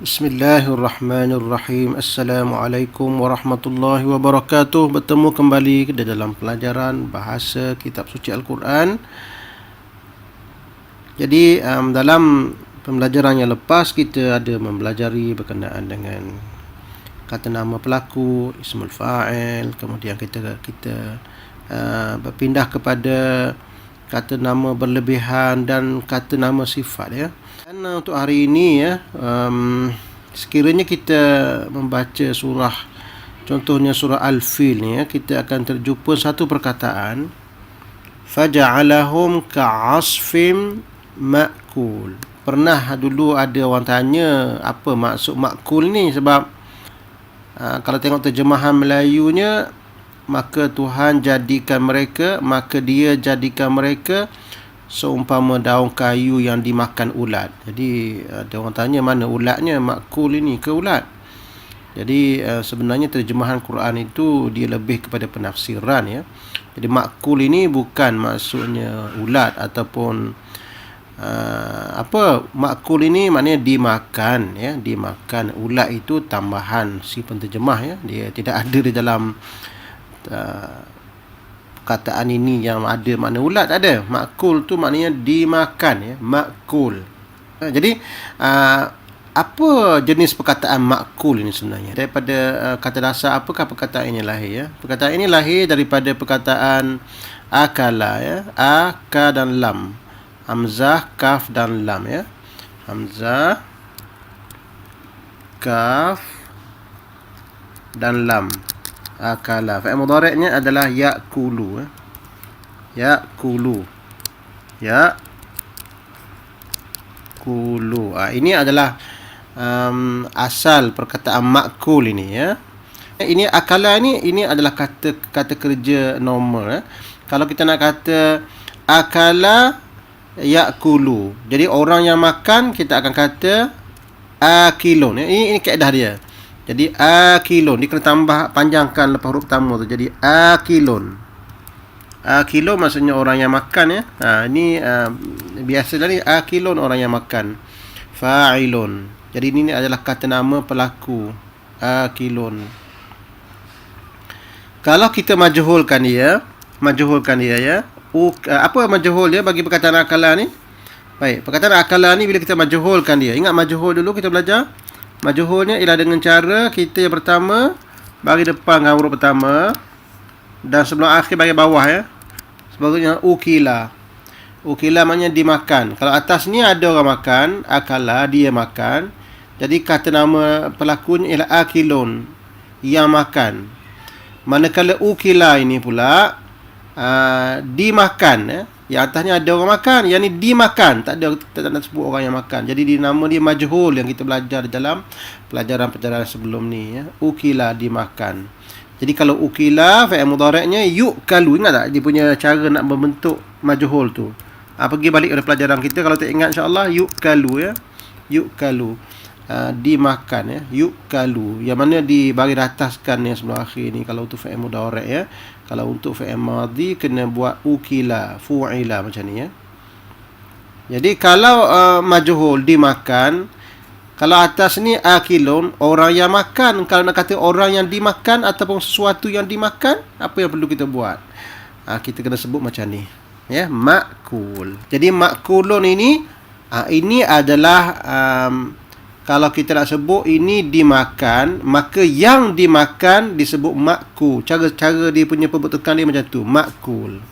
Bismillahirrahmanirrahim. Assalamualaikum warahmatullahi wabarakatuh. Bertemu kembali di dalam pelajaran bahasa kitab suci Al-Quran. Jadi dalam pembelajaran yang lepas kita ada mempelajari berkenaan dengan kata nama pelaku, ismul fa'il, kemudian kita berpindah kepada kata nama berlebihan dan kata nama sifat ya. Dan untuk hari ini ya, sekiranya kita membaca surah, contohnya surah Al-Fil ni ya, kita akan terjumpa satu perkataan faja'alahum ka'asfim ma'kul. Pernah dulu ada orang tanya apa maksud ma'kul ni, sebab kalau tengok terjemahan Melayunya, maka Tuhan jadikan mereka, maka dia jadikan mereka seumpama daun kayu yang dimakan ulat. Jadi ada orang tanya mana ulatnya, makul ini ke ulat. Jadi sebenarnya terjemahan Quran itu dia lebih kepada penafsiran ya. Jadi makul ini bukan maksudnya ulat ataupun makul ini maknanya dimakan ya, dimakan. Ulat itu tambahan si penterjemah ya. Dia tidak ada di dalam perkataan ini yang ada makna ulat, ada. Makul tu maknanya dimakan ya, makul. Jadi apa jenis perkataan makul ini sebenarnya? Daripada kata dasar apakah perkataan ini lahir ya? Perkataan ini lahir daripada perkataan akala ya, ka dan lam. Hamzah, kaf dan lam ya. Hamzah, kaf dan lam. Akala. Fa'il mudhari'nya adalah ya'kulu. Ya'kulu. Ya'kulu. Ini adalah asal perkataan ma'kul ini ya. Ini akala ini adalah kata kerja normal ya. Kalau kita nak kata akala ya'kulu, jadi orang yang makan kita akan kata akilun. Ini kaedah dia. Jadi akilun, dia kena tambah, panjangkan lepas huruf pertama tu. Jadi akilun. Akilun maksudnya orang yang makan ya. Ini biasa ni akilun, orang yang makan. Fa'ilun. Jadi ini adalah kata nama pelaku. Akilun. Kalau kita majhulkan dia ya. Apa majhul dia bagi perkataan akala ni? Baik, perkataan akala ni bila kita majhulkan dia. Ingat majhul dulu kita belajar. Majhulnya ialah dengan cara kita yang pertama bagi depan dengan huruf pertama dan sebelum akhir bagi bawah ya. Sebagainya ukila. Ukila maknanya dimakan. Kalau atas ni ada orang makan, akala dia makan. Jadi kata nama pelakunya ialah akilun, yang makan. Manakala ukila ini pula dimakan ya. Yang atasnya ada orang makan, yang ni dimakan, tak nak sebut orang yang makan. Jadi nama dia majhul yang kita belajar di dalam pelajaran sebelum ni ya. Ukila, dimakan. Jadi kalau ukila fa'il mudhari'nya yu'kalu. Ingat tak dia punya cara nak membentuk majhul tu? Pergi balik pada pelajaran kita, kalau tak ingat insya-Allah yu'kalu ya. Yu'kalu. Dimakan ya, yu'kalu, yang mana dibagi ataskan yang sebelum akhir ni kalau untuk fa'il mudhari' ya. Kalau untuk fi'il madhi kena buat ukila, fu'ila macam ni ya. Jadi kalau majhul dimakan, kalau atas ni akilun, orang yang makan. Kalau nak kata orang yang dimakan ataupun sesuatu yang dimakan, apa yang perlu kita buat? Kita kena sebut macam ni ya, ma'kul. Jadi ma'kulun ini adalah kalau kita nak sebut ini dimakan, maka yang dimakan disebut ma'kul. Cara dia punya pembentukan dia macam tu, ma'kul.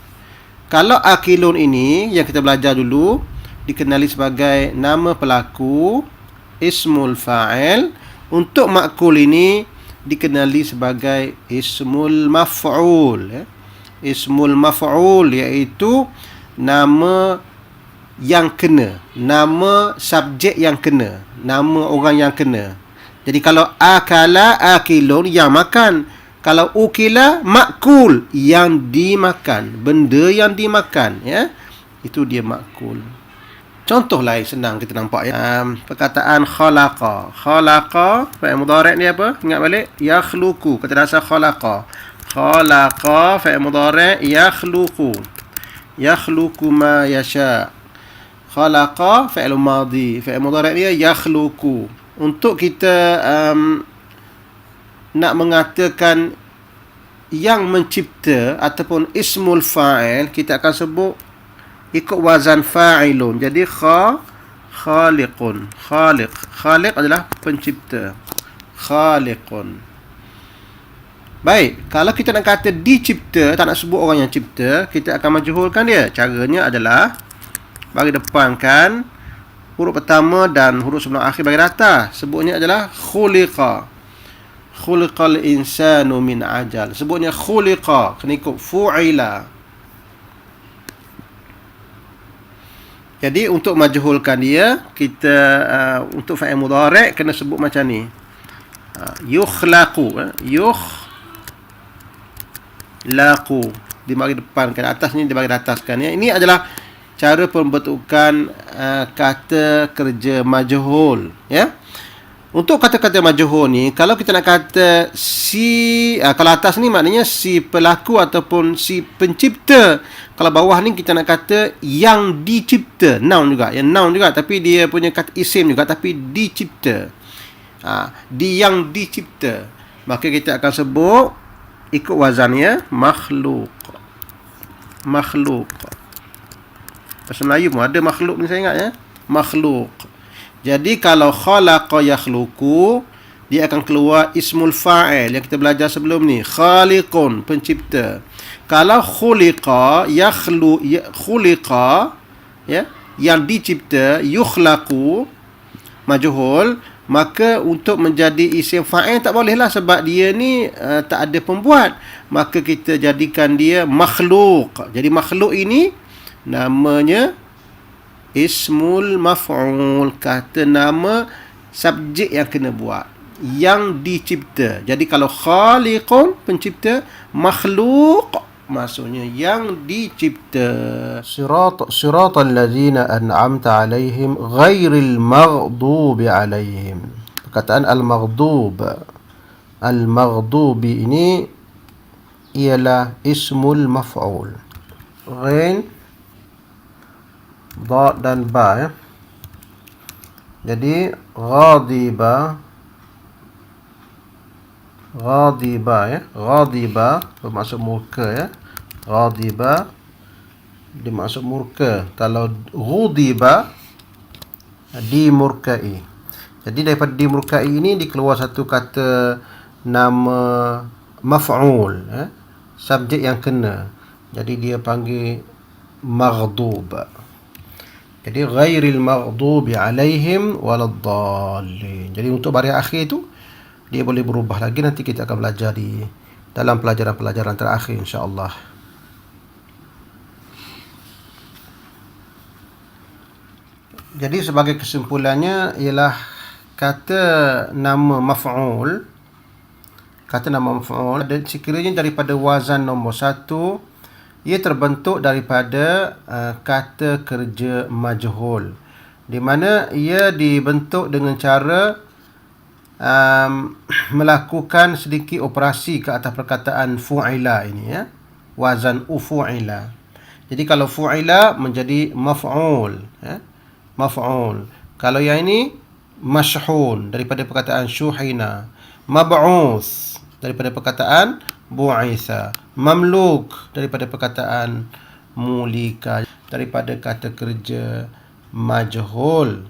Kalau akilun ini yang kita belajar dulu dikenali sebagai nama pelaku, ismul fa'il. Untuk ma'kul ini dikenali sebagai ismul maf'ul ya. Ismul maf'ul iaitu nama yang kena, nama subjek yang kena, nama orang yang kena. Jadi kalau akala akilun, yang makan. Kalau ukila makul, yang dimakan, benda yang dimakan ya. Itu dia makul. Contoh lain senang kita nampak ya. Perkataan khalaqa. Khalaqa fa'il mudhari' ni apa? Ingat balik, yakhluqu. Kata dasar khalaqa. Khalaqa fa'il mudhari' yakhluqu. Yakhluqu ma yasha'. Khalaqa fi'il madhi, fi'il mudhari' dia yakhluqu. untuk kita nak mengatakan yang mencipta ataupun ismul fa'il, kita akan sebut ikut wazan fa'ilun. Jadi khaliqun. Khaliq adalah pencipta. Khaliqun. Baik, kalau kita nak kata dicipta, tak nak sebut orang yang cipta, kita akan majhulkan dia. Caranya adalah bagi depankan huruf pertama dan huruf sebelum akhir bagi atas. Sebutnya adalah khuliqa. Khuliqal insanu min ajal. Sebutnya khuliqa, kena ikut fu'ila. Jadi untuk majhulkan dia, kita untuk fa'il mudhari' kena sebut macam ni. Yukhlaqu, yukhlaqu. Di bagi depan kan, atas ni di bagi atas kan ya. Ini adalah cara pembentukan kata kerja majhul ya. Untuk kata-kata majhul ni, kalau kita nak kata kalau atas ni maknanya si pelaku ataupun si pencipta. Kalau bawah ni kita nak kata yang dicipta, noun juga, noun juga, tapi dia punya kata isim juga, tapi dicipta. Yang dicipta. Maka kita akan sebut ikut wazannya makhluk. Makhluk. Bahasa Melayu pun ada makhluk ni, saya ingat ya. Makhluk. Jadi kalau khalaqa yakhluqu, dia akan keluar ismul fa'il yang kita belajar sebelum ni. Khaliqun, pencipta. Kalau khuliqa, khuliqa, ya, yang dicipta, yukhlaqu, majhul, maka untuk menjadi isim fa'il tak bolehlah sebab dia ni tak ada pembuat. Maka kita jadikan dia makhluk. Jadi makhluk ini namanya ismul maf'ul, kata nama subjek yang kena buat, yang dicipta. Jadi kalau khaliqun, pencipta, makhluk maksudnya yang dicipta. Siratal ladzina an'amta alaihim ghairil maghdubi alaihim. Perkataan al-maghdubi ini ialah ismul maf'ul. Ghain, dha dan ba ya. Jadi ghadiba ya, ghadiba bermaksud murka ya. Ghadiba dimaksud murka. Kalau ghudiba dimurkai. Jadi daripada dimurkai ini dikeluar satu kata nama maf'ul ya, subjek yang kena. Jadi dia panggil maghdub. Jadi ghairil maghdubi alaihim waladdallin. Jadi untuk baris akhir tu dia boleh berubah lagi, nanti kita akan belajar di dalam pelajaran-pelajaran terakhir insya-Allah. Jadi sebagai kesimpulannya ialah kata nama maf'ul dan sekiranya daripada wazan nombor 1, ia terbentuk daripada kata kerja majhul, di mana ia dibentuk dengan cara melakukan sedikit operasi ke atas perkataan fu'ila ini ya. Wazan fu'ila. Jadi kalau fu'ila menjadi maf'ul ya. Maf'ul. Kalau yang ini mashhun daripada perkataan syuhina. Mab'uth daripada perkataan bu'itha. Mamluk daripada perkataan mulika. Daripada kata kerja majhul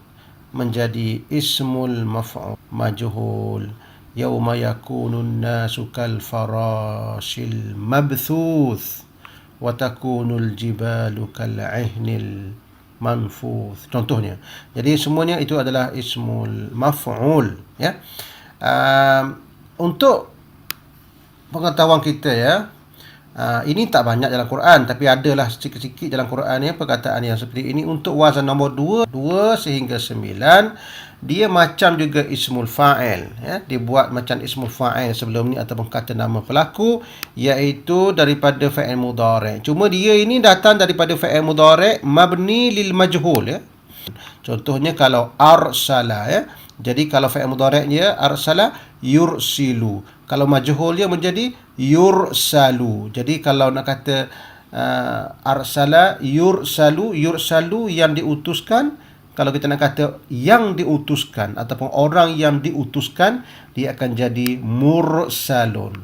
menjadi ismul maf'ul majhul. Yauma yakunun nasu kal farashil mabthuth wa takunul jibalu kal ihnil manfuth. Contohnya. Jadi semuanya itu adalah ismul maf'ul ya. Untuk pengetahuan kita ya, ini tak banyak dalam Quran, tapi adalah sikit-sikit dalam Quran ya perkataan yang seperti ini. Untuk wazan nombor 2 sehingga 9, dia macam juga ismul fa'il ya, dibuat macam ismul fa'il sebelum ni ataupun kata nama pelaku, iaitu daripada fa'il mudhari'. Cuma dia ini datang daripada fa'il mudhari' mabni lil majhul ya. Contohnya kalau arsala ya. Jadi kalau fa'il mudhari'nya arsala yursilu. Kalau majhul dia menjadi yursalu. Jadi kalau nak kata arsala yursalu yang diutuskan, kalau kita nak kata yang diutuskan ataupun orang yang diutuskan, dia akan jadi mursalun.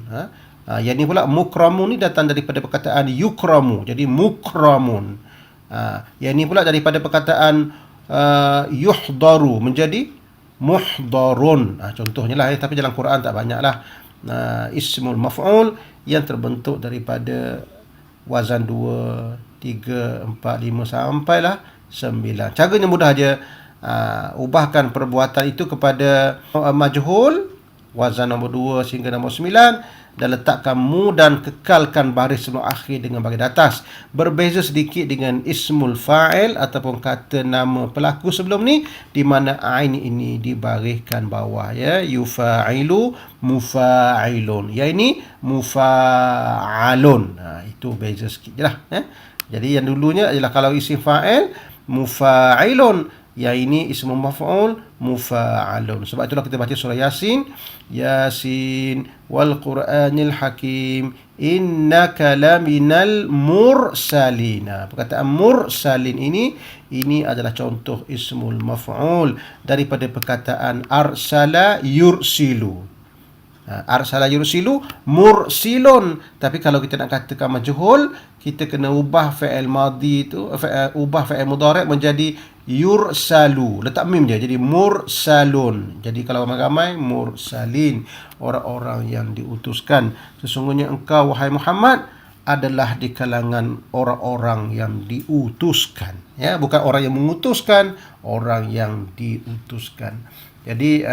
Yang ni pula mukramun ni datang daripada perkataan yukramu, jadi mukramun. Yang ni pula daripada perkataan yuhdaru menjadi muhdarun. Contohnya lah, tapi dalam Quran tak banyak lah. Ismul maf'ul yang terbentuk daripada wazan 2, 3, 4, 5 sampailah 9. Caranya mudah aja. Ubahkan perbuatan itu kepada majhul, wazan nombor 2 sehingga nombor 9, dan letakkan mu dan kekalkan baris sebelum akhir dengan baris atas. Berbeza sedikit dengan ismul fa'il ataupun kata nama pelaku sebelum ni, di mana ain ini dibariskan bawah, ya. Yufa'ilu, mufa'ilun. Ya, ini mufa'alun. Itu beza sikit je lah, ya. Jadi yang dulunya adalah kalau isim fa'il mufa'ilun, yang ini ismu maf'ul mufa'alun. Sebab itulah kita baca surah Yasin, Yasin wal Qur'anil Hakim innaka laminal mursalina. Perkataan mursalin ini adalah contoh ismul maf'ul daripada perkataan arsala yursilu. Arsala yursilu mursilun. Tapi kalau kita nak katakan majhul, kita kena ubah fi'il madhi tu, ubah fi'il mudhari' menjadi yursalu. Letak mim je, jadi mursalun. Jadi kalau ramai-ramai, mursalin, orang-orang yang diutuskan. Sesungguhnya engkau, wahai Muhammad, adalah di kalangan orang-orang yang diutuskan, ya, bukan orang yang mengutuskan, orang yang diutuskan. Jadi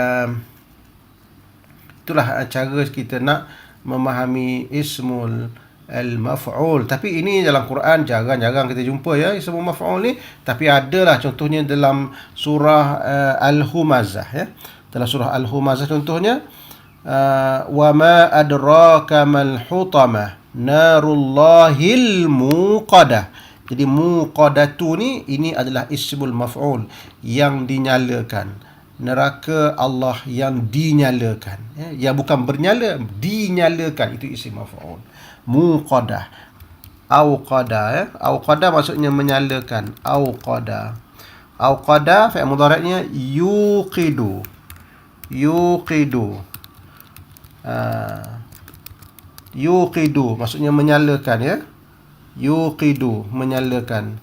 itulah cara kita nak memahami ismul al-maf'ul. Tapi ini dalam Quran jarang-jarang kita jumpa, ya, ismul maf'ul ni. Tapi adalah contohnya dalam surah Al-Humazah, ya. Dalam surah Al-Humazah contohnya, wa ma adraka mal hutamah narullahil muqadah. Jadi muqadatu ni, ini adalah ismul maf'ul yang dinyalakan. Neraka Allah yang dinyalakan, ya, yang bukan bernyala, dinyalakan, itu isim maf'ul. Muqadah, auqada, ya. Auqada maksudnya menyalakan. Auqada, auqada fi'il mudhari'nya yuqidu, yuqidu, yuqidu maksudnya menyalakan, ya. Yuqidu, menyalakan.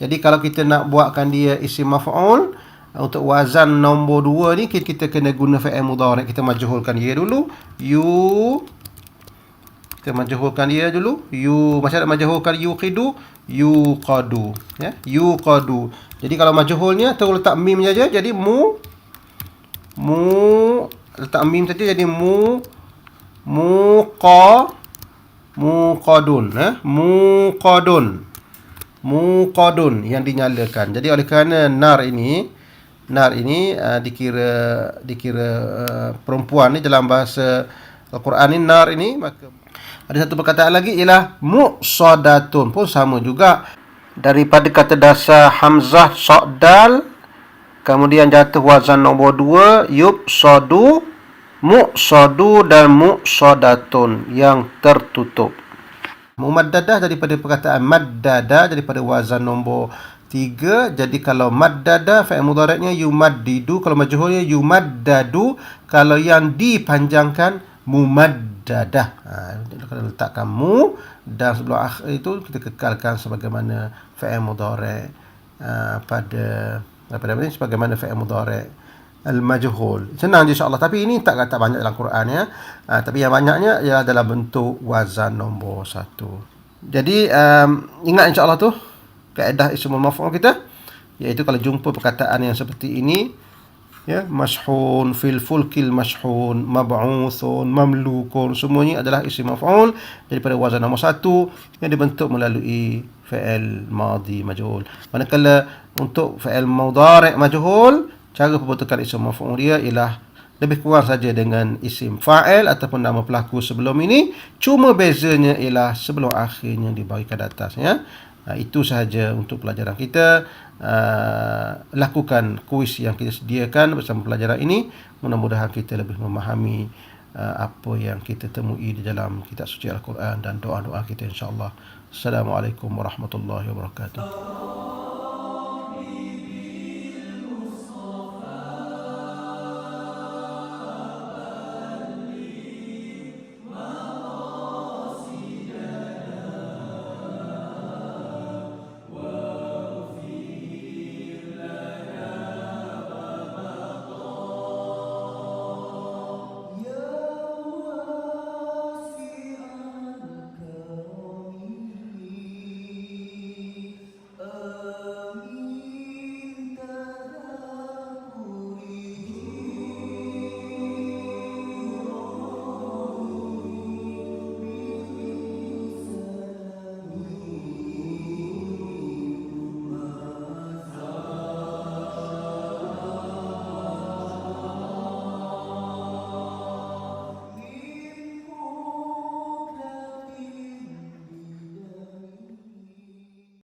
Jadi kalau kita nak buatkan dia isim maf'ul, untuk wazan nombor 2 ni, kita kena guna fi'il mudhari'. Kita majhulkan dia dulu. Kita majhulkan dia dulu. Macam nak majhulkan yuqidu, yuqadu, ya, yuqadu. Jadi kalau majhulnya terus letak mim saja, jadi letak mim saja, jadi muqadun, ya, muqadun yang dinyalakan. Jadi oleh kerana nar ini dikira perempuan ni dalam bahasa Al-Quran ni, nar ini, maka ada satu perkataan lagi ialah muqsadatun, pun sama juga, daripada kata dasar hamzah sa'dal, kemudian jatuh wazan nombor 2 yubsadu, muqsadu dan muqsadatun yang tertutup. Mumaddadah daripada perkataan maddada, daripada wazan nombor 3. Jadi kalau maddada fi'il mudhari'nya yumaddidu, kalau majhulnya yumaddadu, kalau yang dipanjangkan mumaddadah. Kalau letakkan mu dan sebelum akhir itu kita kekalkan sebagaimana fi'il mudhari' sebagaimana fi'il mudhari' al-majhul. Senang insya-Allah, tapi ini tak banyak dalam Quran, ya. Tapi yang banyaknya ialah dalam bentuk wazan nombor 1. Jadi ingat insya-Allah tu kaedah ismul maf'ul kita, iaitu kalau jumpa perkataan yang seperti ini, ya, mashhun, fil fulkil mashhun, mab'uthun, mamlukun, semuanya adalah isim maf'ul daripada wazan nombor 1 yang dibentuk melalui fi'il madhi majhul. Manakala untuk fi'il mudhari' majhul, cara pembentukan isim maf'ul dia ialah lebih kurang saja dengan isim fa'il ataupun nama pelaku sebelum ini, cuma bezanya ialah sebelum akhirnya dibarikan atas, ya. Itu sahaja untuk pelajaran kita. Lakukan kuis yang kita sediakan bersama pelajaran ini. Mudah-mudahan kita lebih memahami apa yang kita temui di dalam kitab suci Al-Quran dan doa-doa kita, insya-Allah. Assalamualaikum warahmatullahi wabarakatuh.